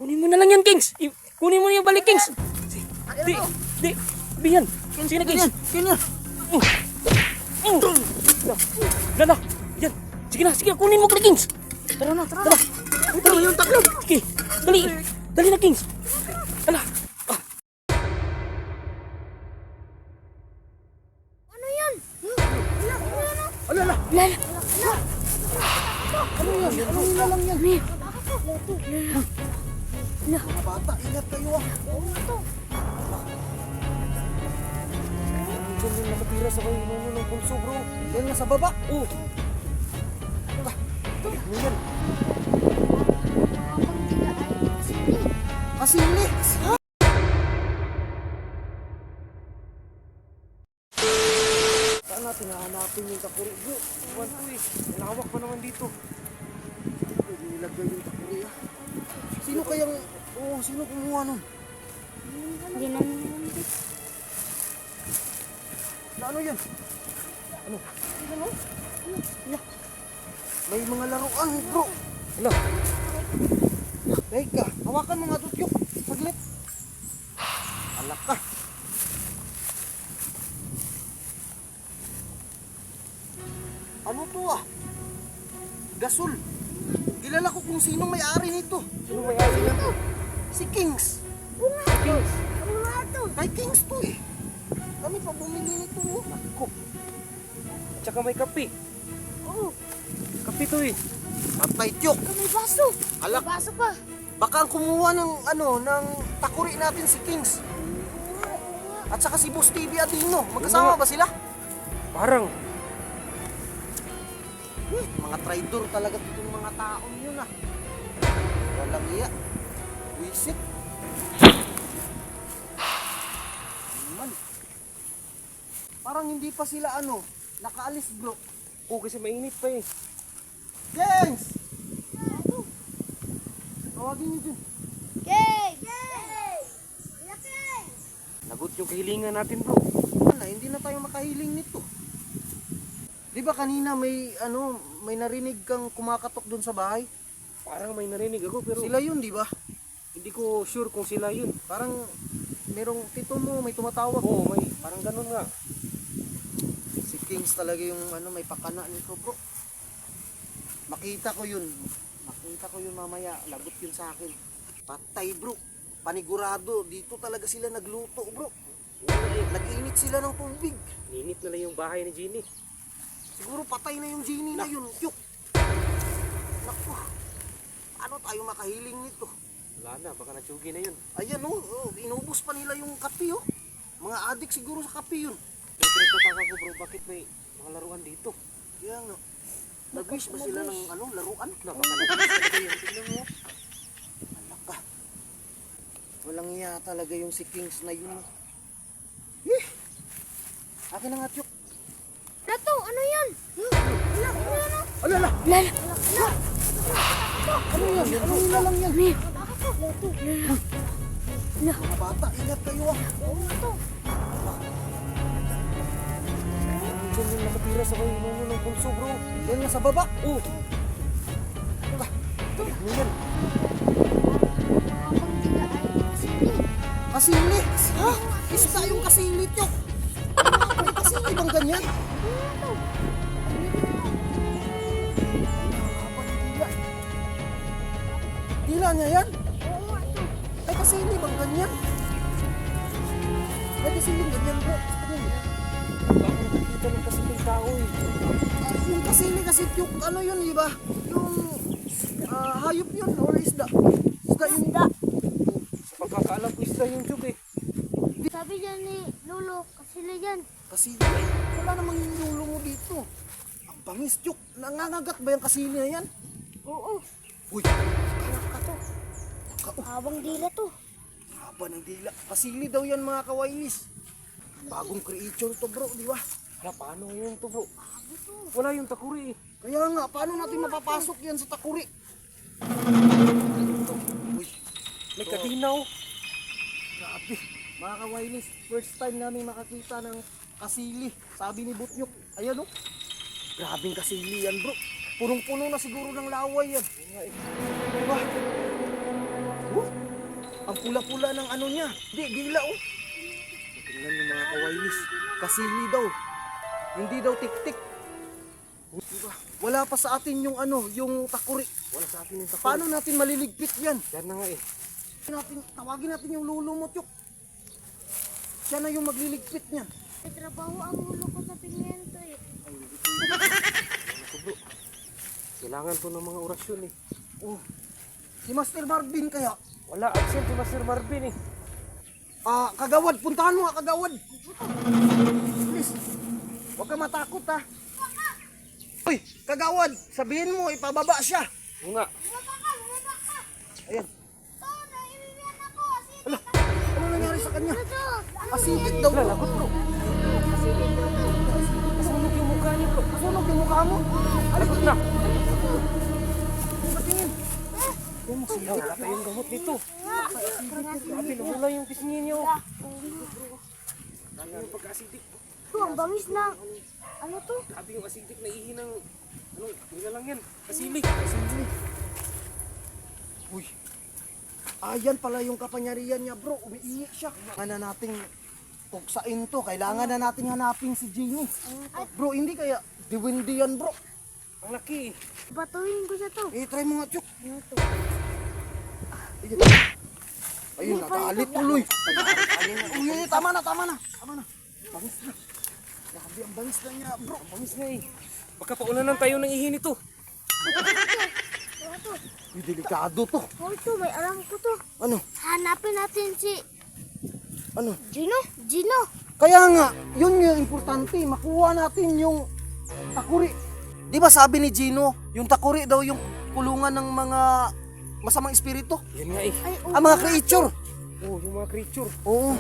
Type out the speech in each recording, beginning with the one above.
Kunin mo na lang yan, Kings. Kunin mo na yung balik, Kings. Di. Sabi yan. Sige na, Kings. Ganyan. Lala. Yan. Sige na. Kunin mo ka na, Kings. Tara na. Dali yung taklo. Sige. Dali na, Kings. Lala. Ano yan? Lala. Ano yan? Ano lang yan? Lah. Mga bata, ingat kayo ah. Diyan yung nakatira sa kayo ng pulso, bro. Yan na sa baba. Oh. Ano yan? Kasili. Saan natin hahanapin yung takuri, bro? Iwan ko eh. Malawak pa naman dito. Pwede nilagay yung takuri ah. Sino kayang... sino kumuha nun? Hindi naman. Ano yan? Ano? May mga laruan, bro. Ano? Teka, hawakan mo nga tutyok. Saglit. Alak ka. Ano to ah? Gasol. Kilala ko kung sinong may-ari nito. Sino may ari nito? Si Kings. Kings. Ano nga to? Kay Kings to eh. Kami pa bumili nito. Ako. At saka may kape. Oo. Kape to eh. Patay tyok. May baso. Alak. May baso pa. Baka ang kumuha ng takuri natin si Kings. At saka si Boss TV Adino. Magkasama ba sila? Parang. Mga traidor talaga itong mga taong yun ah. Walang iya. Wisit. Man. Parang hindi pa sila nakaalis bro. Oh, kasi mainit pa eh. Kings! Tawagin niyo dun. Yay! Yay! Yay! Lagot yung kahilingan natin, bro. Wala, hindi na tayo makahiling nito. Di ba kanina may narinig kang kumakatok dun sa bahay? Parang may narinig ako pero Sila yun, di ba? hindi ko sure kung sila yun. Parang merong tito mo may tumatawag. Oo, may parang ganun nga. Si Kings talaga yung may pakana nito bro. Makita ko yun mamaya. Lagot yun sa akin. Patay bro. Panigurado. Dito talaga sila nagluto bro. Nag-init sila ng tubig. Ninit na lang yung bahay ni Jeannie. Siguro patay na yung genie na yun. Yuk. Naku. Ano tayo makahiling nito? Wala na, baka natsugi na yun. Ayan inubos pa nila yung kape Mga adik siguro sa kape yun. Pero pinagtataka ko, bro, bakit may mga laruan dito? Kaya nga. Nag-wish ba sila ng laruan? Baka nagkakasal yun. Tignan mo. Anak ka. Walang iya talaga yung si Kings na yun. Akin na nga, Tiyok. Lato, ano yan? Alala! Lala. Ano yan? Ano lang yan? Lato. Mga bata, ingat kayo ah. Lato. Diyan yung nakatira sa kayo ng pulso, bro. Yan na sa baba. Oh. Ano yan? Kasili. Ha? Isa yung kasili, Tiyok. May kasili bang ganyan? Dila niya yan? May kasili bang ganyan? May kasili ganyan bro. Baka nakikita ng kasiling tao eh. Yung kasili kasi Tiyok, ano yun diba? Yung hayop yun or isda? Isda yun. Sa pagkakaalam ko isda yung tube eh. Sabi dyan ni Lolo, kasila yan. Kasi wala namang nilulo mo dito. Ang bangis Tiyok. Nangangagat ba yung kasili na yan? Oo. Uy, Anak ka to. Habang dila to. haba ng dila. Kasili daw yan mga kawainis. Bagong creature to bro, di ba? Kaya paano yun to, bro? Wala yung takuri eh. Kaya nga, paano natin mapapasok yan sa takuri? Uy, May kadinaw. grabe. Mga kawainis, first time namin makakita ng kasili. Sabi ni Butnyok, ayan oh. Grabing kasili yan bro. Punong-puno na siguro ng laway yan. Diba? Oh, ang pula-pula ng ano niya. Di, dila oh. Tingnan niyo mga kawainis. Kasili daw. Hindi daw tik-tik. Diba? Wala pa sa atin yung ano, yung takuri. Wala sa atin yung takuri. Paano natin maliligpit yan? Yan na nga eh. Tawagin natin yung lulo mo, Chuk. Siya na yung magliligpit niyan. May trabaho ang ulo ko sa pimiento eh. Ako bro. Kailangan to ng mga orasyon eh. Oh, si Master Marvin kaya. Wala absent si Master Marvin eh. Kagawad, puntahan mo nga, Kagawad. Please, huwag ka matakot ha. Uy, Kagawad, sabihin mo, ipababa siya. Oo nga. Ayan. Ala, ano nangyari sa kanya? Asidit daw. Lagot bro. Nasunog yung mukha niya bro. Nasunog yung mukha mo. Lagot na. Patingin. Wala tayong gamot nito. Grabe, namula yung pisngi niyo. Grabe yung pagka-acidic. Ito, ang bangis na. Ano to? Grabe yung acidic na ihi ng... Ano, nila lang yan. Kasili. Uy. Ayan pala yung kapangyarihan niya, bro. Umiiyak siya. Kailangan na nating tuksain to. Kailangan na nating hanapin si Genie. Bro, hindi kaya diwindi yan, bro. Ang laki eh. Batuhin ko siya to. Try mo nga, Chuk. Ano to? Ayun, nakalit tuloy. Uy, tama na. Bangis na. Grabe, ang bangis na niya, bro. Bangis nga eh. Baka paunanan tayo ng ihi nito. Ano to? Uy, delikado to. Oh, ito, may alam ko to. Ano? Hanapin natin si Ano? Gino. Kaya nga, yun yung importante. Makuha natin yung takuri. Di ba sabi ni Gino, yung takuri daw yung kulungan ng mga masamang espiritu? Yan nga eh. Ay, oo. Ang mga creature. Oh, yung mga creature. Oo.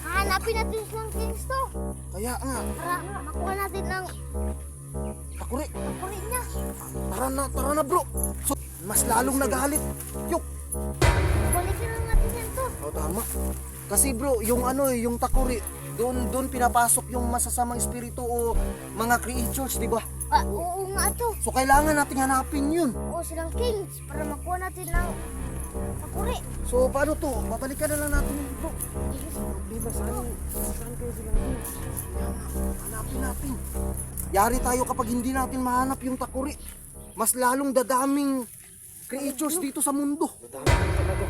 Hanapin natin siyang kings to. Kaya nga, Para makuha natin ang takuri. takuri niya. Tara na bro. So, mas lalong nagalit. Yuk. Balikin lang natin yan to. Tama. Kasi bro, yung ano yung takuri, doon pinapasok yung masasamang espiritu o mga creatures, di ba? Oo nga to. So kailangan nating hanapin yun. Oo, silang kings. Para makuha natin ng takuri. So paano to? Babalikan na lang natin yun bro. Di ba saan kayo silang yun? Hanapin natin. Yari tayo kapag hindi natin mahanap yung takuri. Mas lalong dadaming creatures dito sa mundo. Madami na talaga.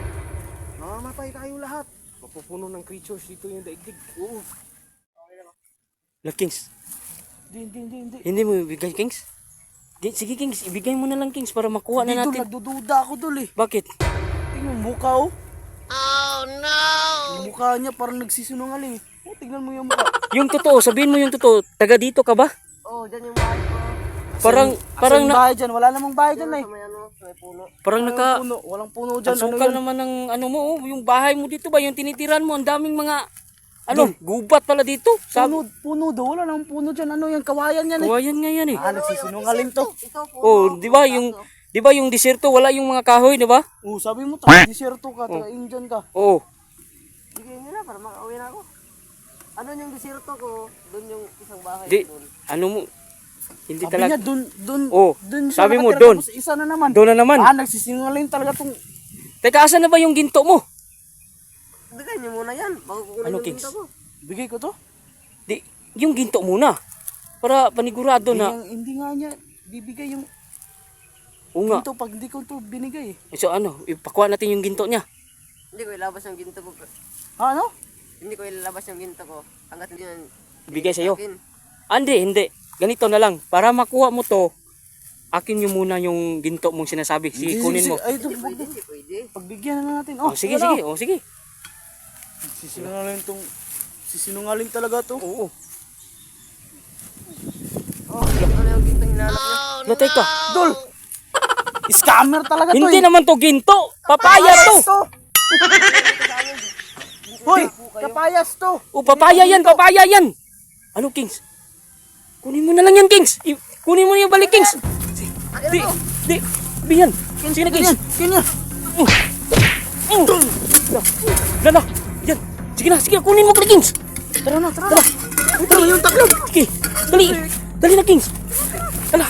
Mamamatay tayo lahat. Mapupuno ng creatures dito yung daigdig. Oo. La Kings. Hindi. Hindi mo ibigay Kings? Sige Kings, ibigay mo na lang Kings para makuha na Dito natin. nagdududa ako dul eh. Bakit? Tingnan mo mukha oh. Oh no! Yung mukha niya parang nagsisinungaling. Oh, tingnan mo yung mukha. Yung totoo, sabihin mo yung totoo. Taga dito ka ba? Oh, dyan yung bahay ko. Parang na, bahay dyan? Wala namang bahay dyan eh. May puno. parang naka Walang puno dyan. ang sukal naman ng ano mo, oh, yung bahay mo dito ba, yung tinitiran mo, ang daming mga gubat pala dito. Puno daw. Wala namang puno dyan. Ano yung kawayan yan eh. Kawayan nga yan eh. Nagsisinungaling to. Oh, 'di ba yung diserto wala yung mga kahoy, 'di ba? Oh, sabi mo taga disyerto ka, taga Indian ka. Oh. Sige nyo na para makauwi na ako. Ano yung disyerto ko? Doon yung isang bahay. Di ano mo hindi Sabi talaga. niya doon. Oh, Doon siya sabi mo nakatira, doon. tapos isa na naman. Doon na naman. Nagsisinungaling talaga tong. Teka, asan na ba yung ginto mo? Bigay niyo muna yan. Bago kukunin Ano, yung Kings? ginto ko. Bigay ko to? Di, yung ginto muna. Para panigurado na. Hindi nga niya bibigay yung Oo nga. ginto pag hindi ko to binigay. So ano, ipakuha natin yung ginto niya. Hindi ko ilabas yung ginto ko. Ano? Hindi ko ilalabas yung ginto ko. Hanggat hindi yan Bigay sa'yo. akin. Hindi. Ganito na lang. Para makuha mo to, akin yung muna yung ginto mong sinasabi. Sige, kunin mo. Ay, ito. Hindi pwede. Pagbigyan na natin. Oh, sige. Oh, sige. Sisinungaling talaga to. Oo. Ano yung ginto hinanap niya? No, teka. Dol! Scammer talaga to. Hindi naman to ginto. Papaya to. Hoy, kapayas to. O, papaya yan. Ano, Kings? Kunin mo na lang yan, Kings. Kunin mo na yung balik, Kings. Di. Sabi yan. Sige na, Kings. Kanya. Lala. Yan. Sige na. Kunin mo, Kings. Tara na. Ito yung taklob. Sige. Dali na, Kings. Dala.